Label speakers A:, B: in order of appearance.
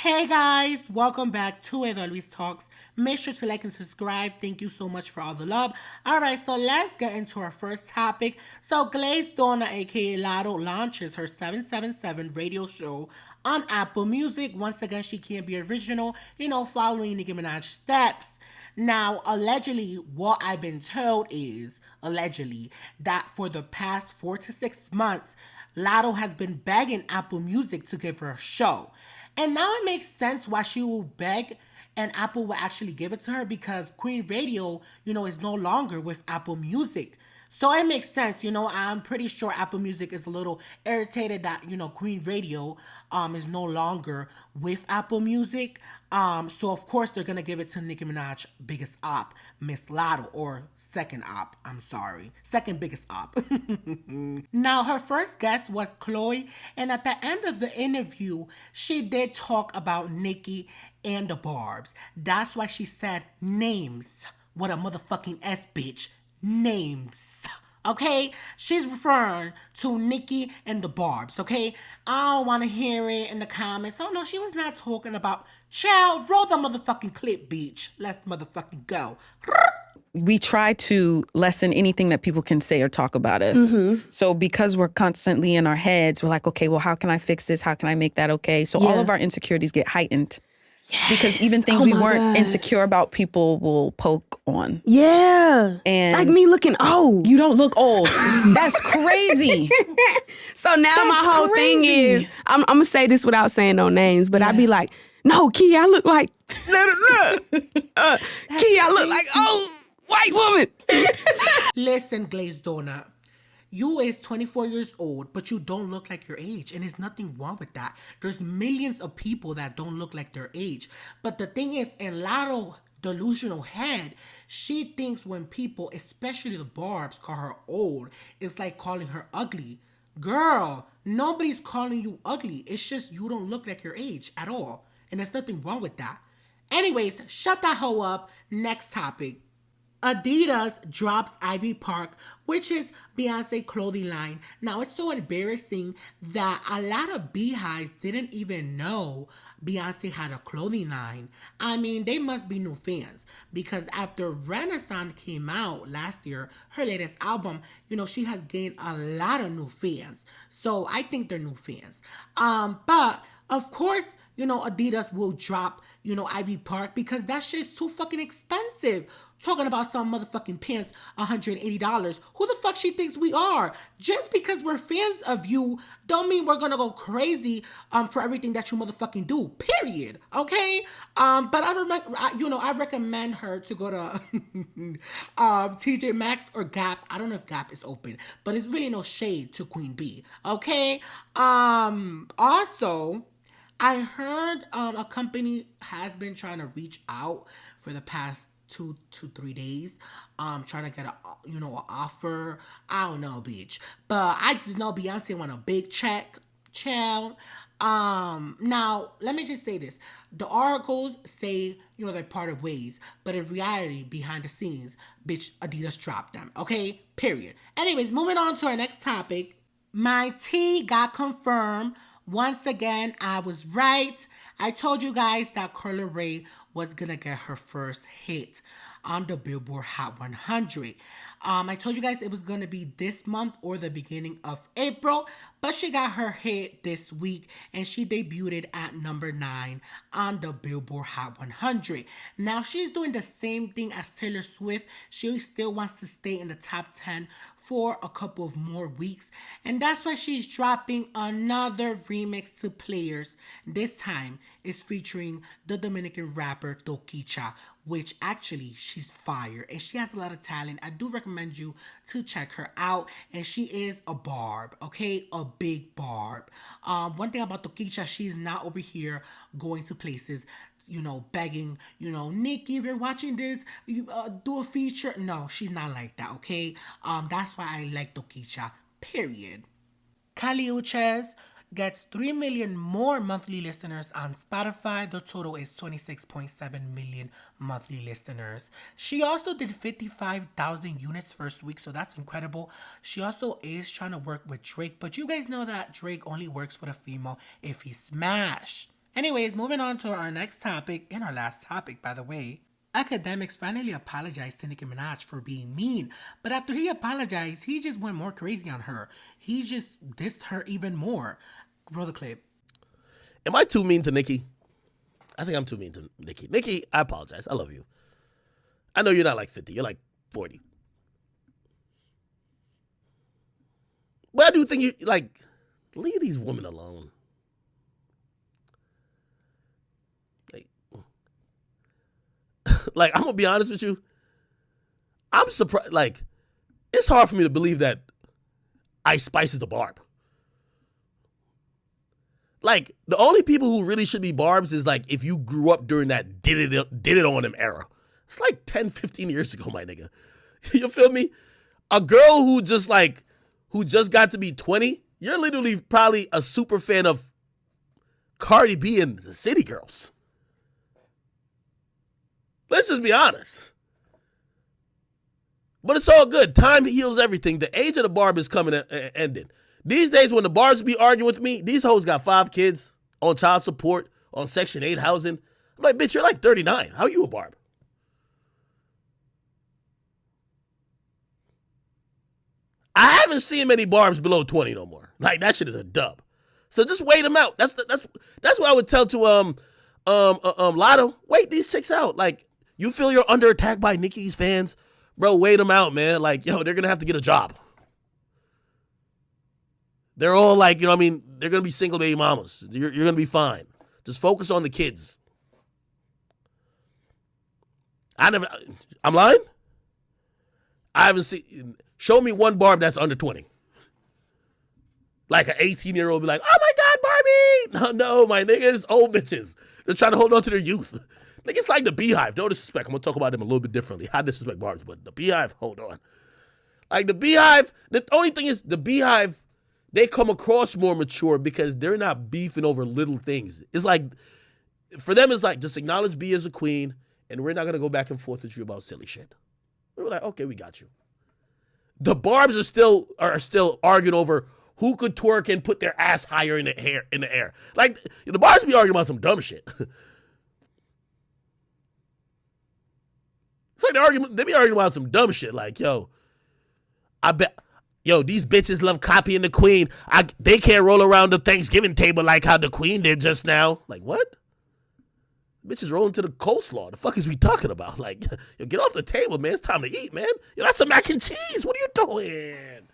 A: Hey guys, welcome back to It Always Talks. Make sure to like and subscribe. Thank you so much for all the love. Alright, so let's get into our first topic. So Glaze Donna aka Lotto launches her 777 radio show on Apple Music. Once again, she can't be original, following Nicki Minaj steps. Now, allegedly, what I've been told is, allegedly, that for the past 4 to 6 months, Lotto has been begging Apple Music to give her a show. And now it makes sense why she will beg and Apple will actually give it to her because Queen Radio, is no longer with Apple Music. So it makes sense, I'm pretty sure Apple Music is a little irritated that, Queen Radio is no longer with Apple Music. So of course they're gonna give it to Nicki Minaj biggest op, Miss Lotto, or second op, I'm sorry. Second biggest op. Now her first guest was Chloe, and at the end of the interview, she did talk about Nicki and the Barbs. That's why she said names. What a motherfucking S bitch. Names. Okay? She's referring to Nicki and the Barbs, okay? I don't want to hear it in the comments. Oh no, she was not talking about child. Roll the motherfucking clip, bitch. Let's motherfucking go.
B: We try to lessen anything that people can say or talk about us. So because we're constantly in our heads, we're like, okay, well, how can I fix this? How can I make that okay? So all of our insecurities get heightened. Yes. Because even things we weren't insecure about, people will poke on.
C: Yeah.
B: And
C: like me looking old.
B: You don't look old. That's crazy.
C: So now my whole thing is, I'm going to say this without saying no names, but I'd be like, no, Key, I look like, Key, I look like old white woman.
A: Listen, Glazed Donut. You is 24 years old, but you don't look like your age, and there's nothing wrong with that. There's millions of people that don't look like their age. But the thing is, in Lotto delusional head, she thinks when people, especially the Barbs, call her old, it's like calling her ugly. Girl, nobody's calling you ugly. It's just you don't look like your age at all. And there's nothing wrong with that. Anyways, shut that hoe up. Next topic. Adidas drops Ivy Park, which is Beyonce clothing line. Now, it's so embarrassing that a lot of beehives didn't even know Beyonce had a clothing line. I mean, they must be new fans because after Renaissance came out last year, her latest album, she has gained a lot of new fans. So I think they're new fans. But of course, Adidas will drop, Ivy Park because that shit's too fucking expensive. Talking about some motherfucking pants, $180. Who the fuck she thinks we are? Just because we're fans of you, don't mean we're gonna go crazy for everything that you motherfucking do. Period. Okay. But I recommend her to go to TJ Maxx or Gap. I don't know if Gap is open, but it's really no shade to Queen B. Okay. Also, I heard a company has been trying to reach out for the past 2 to 3 days, trying to get an offer. I don't know, bitch, but I just know Beyonce want a big check, child. Now let me just say this: the articles say they're parted ways, but in reality, behind the scenes, bitch, Adidas dropped them. Okay, period. Anyways, moving on to our next topic. My tea got confirmed. Once again, I was right. I told you guys that Carly Rae was gonna get her first hit on the Billboard Hot 100. I told you guys it was gonna be this month or the beginning of April, but she got her hit this week and she debuted at number 9 on the Billboard Hot 100. Now she's doing the same thing as Taylor Swift. She still wants to stay in the top 10 for a couple of more weeks, and that's why she's dropping another remix to Players. This time is featuring the Dominican rapper Toquicha, which actually she's fire and she has a lot of talent. I do recommend you to check her out, and she is a barb, okay, a big barb. One thing about Toquicha, she's not over here going to places begging, Nicki, if you're watching this, you do a feature. No, she's not like that, okay? That's why I like Toquicha, period. Kali Uchis gets 3 million more monthly listeners on Spotify. The total is 26.7 million monthly listeners. She also did 55,000 units first week, so that's incredible. She also is trying to work with Drake, but you guys know that Drake only works with a female if he smash. Anyways, moving on to our next topic, and our last topic, by the way. Akademiks finally apologized to Nicki Minaj for being mean, but after he apologized, he just went more crazy on her. He just dissed her even more. Roll the clip.
D: Am I too mean to Nicki? I think I'm too mean to Nicki. Nicki, I apologize. I love you. I know you're not like 50. You're like 40. But I do think you, like, leave these women alone. Like, I'm going to be honest with you. I'm surprised. Like, it's hard for me to believe that Ice Spice is a barb. Like, the only people who really should be barbs is, like, if you grew up during that did it on them era. It's like 10, 15 years ago, my nigga. You feel me? A girl who just got to be 20, you're literally probably a super fan of Cardi B and the City Girls. Let's just be honest. But it's all good. Time heals everything. The age of the barb is coming and ending. These days, when the barbs be arguing with me, these hoes got 5 kids on child support, on Section 8 housing. I'm like, bitch, you're like 39. How are you a barb? I haven't seen many barbs below 20 no more. Like, that shit is a dub. So just wait them out. That's what I would tell to Lotto. Wait these chicks out. Like, you feel you're under attack by Nicki's fans, bro, wait them out, man. Like, yo, they're going to have to get a job. They're all like, you know what I mean? They're going to be single baby mamas. You're going to be fine. Just focus on the kids. I'm lying? I haven't seen, show me one barb that's under 20. Like an 18-year-old be like, oh my God, Barbie. No, my niggas, old bitches. They're trying to hold on to their youth. Like, it's like the Beehive. No disrespect. I'm going to talk about them a little bit differently. I disrespect barbs, but the Beehive, hold on. Like, the Beehive, the only thing is the Beehive, they come across more mature because they're not beefing over little things. It's like, for them, it's like, just acknowledge B as a queen, and we're not going to go back and forth with you about silly shit. We're like, okay, we got you. The barbs are still arguing over who could twerk and put their ass higher in the air. Like, the barbs be arguing about some dumb shit. It's like they be arguing about some dumb shit. Like, yo, these bitches love copying the queen. They can't roll around the Thanksgiving table like how the queen did just now. Like, what? Bitches rolling to the coleslaw. The fuck is we talking about? Like, yo, get off the table, man. It's time to eat, man. Yo, that's some mac and cheese. What are you doing?